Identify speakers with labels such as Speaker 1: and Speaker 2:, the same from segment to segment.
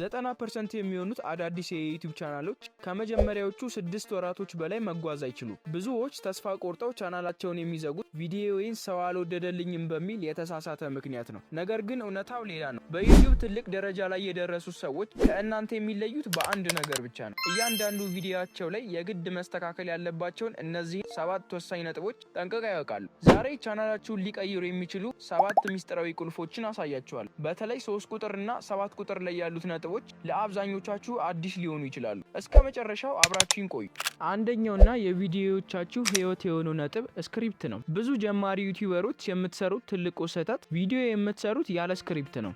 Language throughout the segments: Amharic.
Speaker 1: 90% የሚሆኑት አዳዲስ የዩቲዩብ ቻናሎች ከመጀመሪያዎቹ 6 ወራቶች በላይ መጓዝ አይችሉም። ብዙዎች ተስፋ ቆርጠው ቻናላቸውን የሚዘጉት ቪዲዮውን ሰው አልወደደልኝም በሚል የተሳሳተ ምክንያት ነው። ነገር ግን እውነታው ሌላ ነው። በዩቲዩብ ትልቅ ደረጃ ላይ የደረሱ ሰዎች ከእናንተ የሚለዩት በአንድ ነገር ብቻ ነው። እያንዳንዱ ቪዲዮአቸው ላይ የግድ መስተካከል ያለባቸውን እነዚህ 7 ወሳኝ ነጥቦች ጠንቅቀው ያውቃሉ። ዛሬ ቻናላችሁን ሊቀይሩ የሚችሉ 7 ሚስጥራዊ ቁልፎችን አሳያችኋለሁ። በተለይ 3 ቁጥርና 7 ቁጥር ላይ ያሉት ነጥቦች ለአብዛኞቻችሁ አዲስ ሊሆኑ ይችላሉ። እስከ መጨረሻው አብራችሁን ቆዩ። አንደኛውና የቪዲዮዎቻችሁ ህይወት የሆነው ነጥብ ስክሪፕት ነው። ብዙ ጀማሪ ዩቲዩበሮች የምትሰሩት ትልቁ ስህተት ቪዲዮ የምትሰሩት ያለ ስክሪፕት ነው።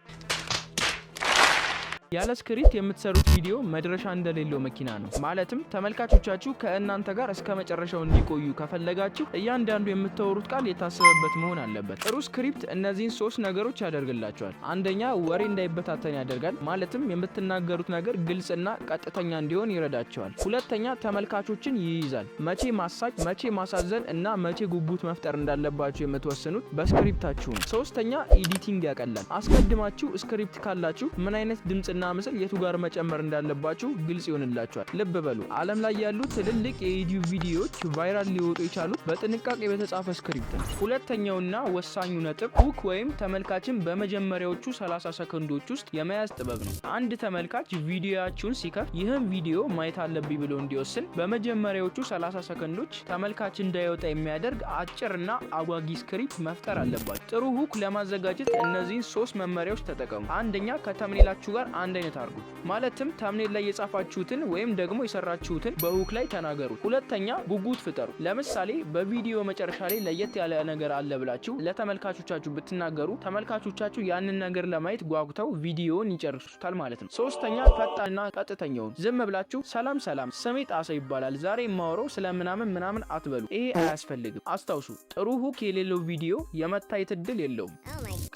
Speaker 1: ያለ ስክሪፕት የምትሰሩት ቪዲዮ መድረሻ እንደሌለው መኪና ነው። ማለትም ተመልካቾቻችሁ ከእናንተ ጋር እስከ መጨረሻው እንዲቆዩ ከፈለጋችሁ እያንዳንዱ የምታወሩት ቃል የታሰበበት መሆን አለበት። ጥሩ ስክሪፕት እነዚህን 3 ነገሮች ያደርግላችኋል። አንደኛ፣ ወሬ እንዳይበታተን ያደርጋል። ማለትም የምትናገሩት ነገር ግልጽና ቀጥተኛ እንዲሆን ይረዳቸዋል። ሁለተኛ፣ ተመልካቾችን ይይዛል። መቼ ማሳቅ፣ መቼ ማሳዘን እና መቼ ጉጉት መፍጠር እንዳለባችሁ የምትወስኑት በስክሪፕታችሁ ነው። ሶስተኛ፣ ኤዲቲንግ ያቀላል። አስቀድማችሁ ስክሪፕት ካላችሁ ምን አይነት ድምጽ እና ምስል የቱ ጋር መጨመር እንዳለባችሁ ግልጽ ይሆንላችኋል። ልብ በሉ፣ ዓለም ላይ ያሉ ትልልቅ የዩቲዩብ ቪዲዮዎች ቫይራል ሊወጡ የቻሉት በጥንቃቄ በተጻፈ ስክሪፕት ነው። ሁለተኛውና ወሳኙ ነጥብ ሁክ ወይም ተመልካችን በመጀመሪያዎቹ 30 ሰከንዶች ውስጥ የመያዝ ጥበብ ነው። አንድ ተመልካች ቪዲዮአችሁን ሲከፍት ይህን ቪዲዮ ማየት አለብኝ ብሎ እንዲወስን በመጀመሪያዎቹ 30 ሰከንዶች ተመልካች እንዳይወጣ የሚያደርግ አጭርና አጓጊ ስክሪፕት መፍጠር አለባችሁ። ጥሩ ሁክ ለማዘጋጀት እነዚህን 3 መመሪያዎች ተጠቀሙ። አንደኛ፣ ከተምኔላችሁ ጋር አንድ አይነት አድርጉ። ማለትም ተምኔል ላይ የጻፋችሁትን ወይም ደግሞ የሰራችሁትን በሁክ ላይ ተናገሩ። ሁለተኛ፣ ጉጉት ፍጠሩ። ለምሳሌ በቪዲዮ መጨረሻ ላይ ለየት ያለ ነገር አለ ብላችሁ ለተመልካቾቻችሁ ብትናገሩ ተመልካቾቻችሁ ያንን ነገር ለማየት ጓጉተው ቪዲዮውን ይጨርሱታል ማለት ነው። ሶስተኛ፣ ፈጣንና ቀጥተኛውን ዝም ብላችሁ ሰላም ሰላም፣ ስሜ ጣሰ ይባላል፣ ዛሬ የማወራው ስለ ምናምን አትበሉ። ይሄ አያስፈልግም። አስታውሱ፣ ጥሩ ሁክ የሌለው ቪዲዮ የመታየት እድል የለውም።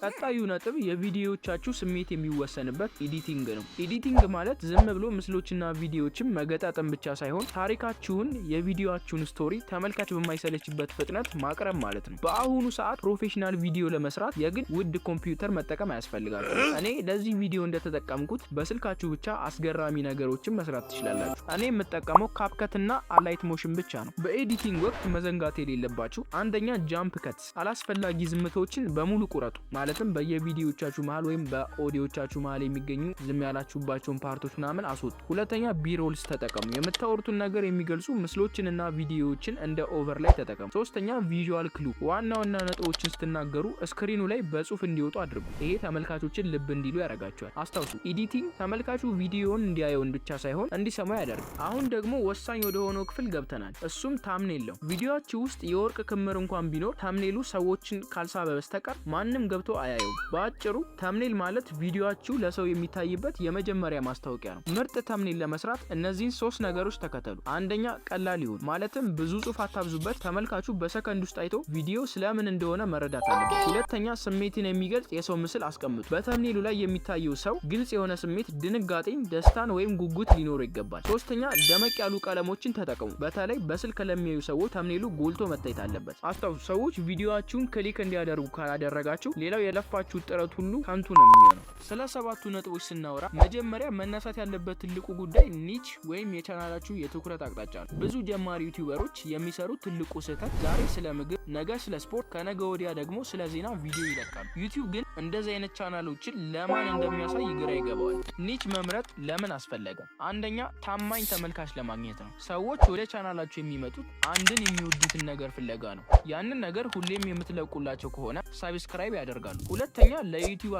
Speaker 1: ቀጣዩ ነጥብ የቪዲዮዎቻችሁ ስሜት የሚወሰንበት ኤዲቲንግ ነው። ኤዲቲንግ ማለት ዝም ብሎ ምስሎችና ቪዲዮዎችን መገጣጠም ብቻ ሳይሆን ታሪካችሁን፣ የቪዲዮአችሁን ስቶሪ ተመልካች በማይሰለችበት ፍጥነት ማቅረብ ማለት ነው። በአሁኑ ሰዓት ፕሮፌሽናል ቪዲዮ ለመስራት የግድ ውድ ኮምፒውተር መጠቀም አያስፈልጋችሁ። እኔ ለዚህ ቪዲዮ እንደተጠቀምኩት በስልካችሁ ብቻ አስገራሚ ነገሮችን መስራት ትችላላችሁ። እኔ የምጠቀመው ካፕከትና አላይት ሞሽን ብቻ ነው። በኤዲቲንግ ወቅት መዘንጋት የሌለባችሁ አንደኛ፣ ጃምፕ ከትስ፣ አላስፈላጊ ዝምቶችን በሙሉ ቁረጡ። ማለትም በየቪዲዮዎቻችሁ መሃል ወይም በኦዲዮቻችሁ መሃል የሚገኙ ዝም ያላችሁባቸውን ፓርቶች ምናምን አስወጡ። ሁለተኛ፣ ቢሮልስ ተጠቀሙ። የምታወሩትን ነገር የሚገልጹ ምስሎችንና ቪዲዮዎችን እንደ ኦቨርላይ ተጠቀሙ። ሶስተኛ፣ ቪዥዋል ክሉ፣ ዋና ነጥቦችን ስትናገሩ ስክሪኑ ላይ በጽሁፍ እንዲወጡ አድርጉ። ይሄ ተመልካቾችን ልብ እንዲሉ ያደርጋቸዋል። አስታውሱ፣ ኤዲቲንግ ተመልካቹ ቪዲዮውን እንዲያየውን ብቻ ሳይሆን እንዲሰማው ያደርጋል። አሁን ደግሞ ወሳኝ ወደ ሆነው ክፍል ገብተናል። እሱም ታምኔል ነው። ቪዲዮአችሁ ውስጥ የወርቅ ክምር እንኳን ቢኖር ታምኔሉ ሰዎችን ካልሳበ በስተቀር ማንም ገብቶ አያየውም። በአጭሩ ተምኔል ማለት ቪዲዮአችሁ ለሰው የሚታይበት የመጀመሪያ ማስታወቂያ ነው። ምርጥ ተምኔል ለመስራት እነዚህን 3 ነገሮች ተከተሉ። አንደኛ፣ ቀላል ይሁን። ማለትም ብዙ ጽሁፍ አታብዙበት። ተመልካቹ በሰከንድ ውስጥ አይቶ ቪዲዮ ስለምን እንደሆነ መረዳት አለበት። ሁለተኛ፣ ስሜትን የሚገልጽ የሰው ምስል አስቀምጡ። በተምኔሉ ላይ የሚታየው ሰው ግልጽ የሆነ ስሜት፣ ድንጋጤን፣ ደስታን ወይም ጉጉት ሊኖረው ይገባል። ሶስተኛ፣ ደመቅ ያሉ ቀለሞችን ተጠቀሙ። በተለይ በስልክ ለሚያዩ ሰዎች ተምኔሉ ጎልቶ መታየት አለበት። አስታውሱ፣ ሰዎች ቪዲዮአችሁን ክሊክ እንዲያደርጉ ካላደረጋችሁ ሌላው የለፋችሁ ጥረት ሁሉ ከንቱ ነው የሚሆነው። ስለ 7ቱ ነጥቦች ስናወራ መጀመሪያ መነሳት ያለበት ትልቁ ጉዳይ ኒች ወይም የቻናላችሁ የትኩረት አቅጣጫ ነው። ብዙ ጀማሪ ዩቲዩበሮች የሚሰሩት ትልቁ ስህተት ዛሬ ስለ ምግብ፣ ነገ ስለ ስፖርት፣ ከነገ ወዲያ ደግሞ ስለ ዜና ቪዲዮ ይለቃሉ። ዩቲዩብ ግን እንደዚህ አይነት ቻናሎችን ለማን እንደሚያሳይ ግራ ይገባዋል። ኒች መምረጥ ለምን አስፈለገ? አንደኛ፣ ታማኝ ተመልካች ለማግኘት ነው። ሰዎች ወደ ቻናላችሁ የሚመጡት አንድን የሚወዱትን ነገር ፍለጋ ነው። ያንን ነገር ሁሌም የምትለቁላቸው ከሆነ ሳብስክራይብ ያደርጋሉ። ሁለተኛ፣ ለዩቲዩብ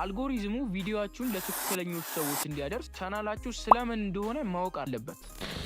Speaker 1: አልጎሪዝሙ ቪዲዮአችሁን ለትክክለኞች ሰዎች እንዲያደርስ ቻናላችሁ ስለምን እንደሆነ ማወቅ አለበት።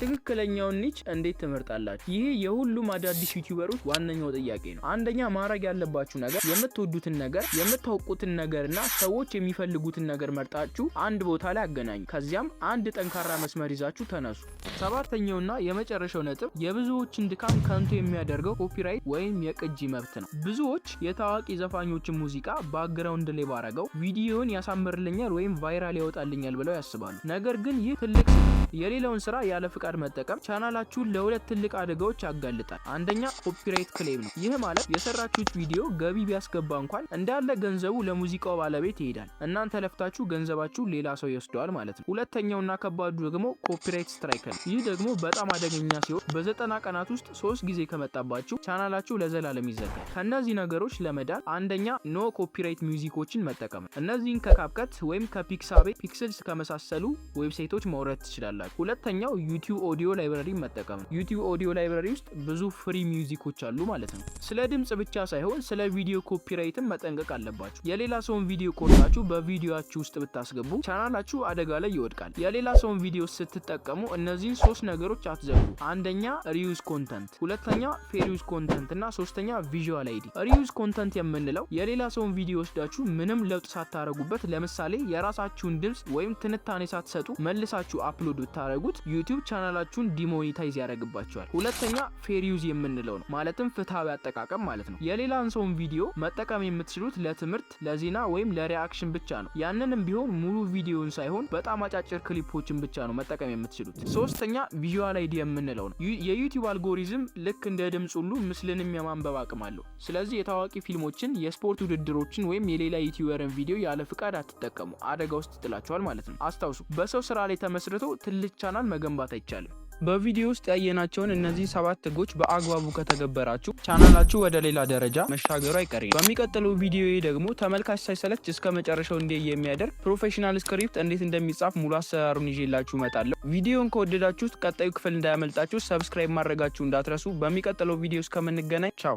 Speaker 1: ትክክለኛውን ኒች እንዴት ትመርጣላችሁ? ይሄ የሁሉም አዳዲስ ዩቲዩበሮች ዋነኛው ጥያቄ ነው። አንደኛ፣ ማድረግ ያለባችሁ ነገር የምትወዱትን ነገር፣ የምታውቁትን ነገርና ሰዎች የሚፈልጉትን ነገር መርጣችሁ አንድ ቦታ ላይ አገናኙ። ከዚያም አንድ ጠንካራ መስመር ይዛችሁ ተነሱ። ሰባተኛውና የመጨረሻው ነጥብ የብዙዎችን ድካም ከንቱ የሚያደርገው ኮፒራይት ወይም የቅጂ መብት ነው። ብዙዎች የታዋቂ ዘፋኞችን ሙዚቃ ባክግራውንድ ላይ ባረገው ቪዲዮውን ያሳምርልኛል ወይም ቫይራል ያወጣልኛል ብለው ያስባሉ። ነገር ግን ይህ ትልቅ የሌላውን ስራ ያለ ፍቃድ መጠቀም ቻናላችሁን ለሁለት ትልቅ አደጋዎች ያጋልጣል። አንደኛ ኮፒራይት ክሌም ነው። ይህ ማለት የሰራችሁት ቪዲዮ ገቢ ቢያስገባ እንኳን እንዳለ ገንዘቡ ለሙዚቃው ባለቤት ይሄዳል። እናንተ ለፍታችሁ ገንዘባችሁ ሌላ ሰው ይወስደዋል ማለት ነው። ሁለተኛውና ከባዱ ደግሞ ኮፒራይት ስትራይክ ነው። ይህ ደግሞ በጣም አደገኛ ሲሆን በ90 ቀናት ውስጥ 3 ጊዜ ከመጣባችሁ ቻናላችሁ ለዘላለም ይዘጋል። ከነዚህ ነገሮች ለመዳን አንደኛ ኖ ኮፒራይት ሚውዚኮችን መጠቀም። እነዚህን ከካፕከት ወይም ከፒክሳቤ ፒክስልስ ከመሳሰሉ ዌብሳይቶች ማውረድ ትችላላችሁ። ሁለተኛው ዩቲዩብ ኦዲዮ ላይብረሪ መጠቀም ነው። ዩቲዩብ ኦዲዮ ላይብረሪ ውስጥ ብዙ ፍሪ ሚውዚኮች አሉ ማለት ነው። ስለ ድምጽ ብቻ ሳይሆን ስለ ቪዲዮ ኮፒራይትም መጠንቀቅ አለባችሁ። የሌላ ሰውን ቪዲዮ ቆርጣችሁ በቪዲዮአችሁ ውስጥ ብታስገቡ ቻናላችሁ አደጋ ላይ ይወድቃል። የሌላ ሰውን ቪዲዮ ስትጠቀሙ እነዚህን 3 ነገሮች አትዘንጉ። አንደኛ ሪዩዝ ኮንተንት፣ ሁለተኛ ፌር ዩዝ ኮንተንት እና ሶስተኛ ቪዥዋል አይዲ። ሪዩዝ ኮንተንት የምንለው የሌላ ሰውን ቪዲዮ ወስዳችሁ ምንም ለውጥ ሳታረጉበት ለምሳሌ የራሳችሁን ድምጽ ወይም ትንታኔ ሳትሰጡ መልሳችሁ አፕሎድ ብታረጉት ዩቲዩብ ቻናላችሁን ዲሞኔታይዝ ያደርግባችኋል። ሁለተኛ ፌር ዩዝ የምንለው ነው፣ ማለትም ፍትሃዊ አጠቃቀም ማለት ነው። የሌላን ሰውን ቪዲዮ መጠቀም የምትችሉት ለትምህርት፣ ለዜና ወይም ለሪአክሽን ብቻ ነው። ያንንም ቢሆን ሙሉ ቪዲዮን ሳይሆን በጣም አጫጭር ክሊፖችን ብቻ ነው መጠቀም የምትችሉት። ሶስተኛ ቪዥዋል አይዲ የምንለው ነው። የዩቲዩብ አልጎሪዝም ልክ እንደ ድምጽ ሁሉ ምስልንም የማንበብ አቅም አለው። ስለዚህ የታዋቂ ፊልሞችን፣ የስፖርት ውድድሮችን ወይም የሌላ ዩቲዩበርን ቪዲዮ ያለ ፍቃድ አትጠቀሙ፣ አደጋ ውስጥ ይጥላችኋል ማለት ነው። አስታውሱ፣ በሰው ስራ ላይ ተመስርቶ ትልቅ ቻናል መገንባት አይቻልም። በቪዲዮ ውስጥ ያየናቸውን እነዚህ 7 ህጎች በአግባቡ ከተገበራችሁ ቻናላችሁ ወደ ሌላ ደረጃ መሻገሩ አይቀሬ ነው። በሚቀጥለው ቪዲዮ ደግሞ ተመልካች ሳይሰለች እስከ መጨረሻው እንዲያይ የሚያደርግ ፕሮፌሽናል ስክሪፕት እንዴት እንደሚጻፍ ሙሉ አሰራሩን ይዤላችሁ እመጣለሁ። ቪዲዮን ከወደዳችሁት ቀጣዩ ክፍል እንዳያመልጣችሁ ሰብስክራይብ ማድረጋችሁ እንዳትረሱ። በሚቀጥለው ቪዲዮ እስከምንገናኝ ቻው።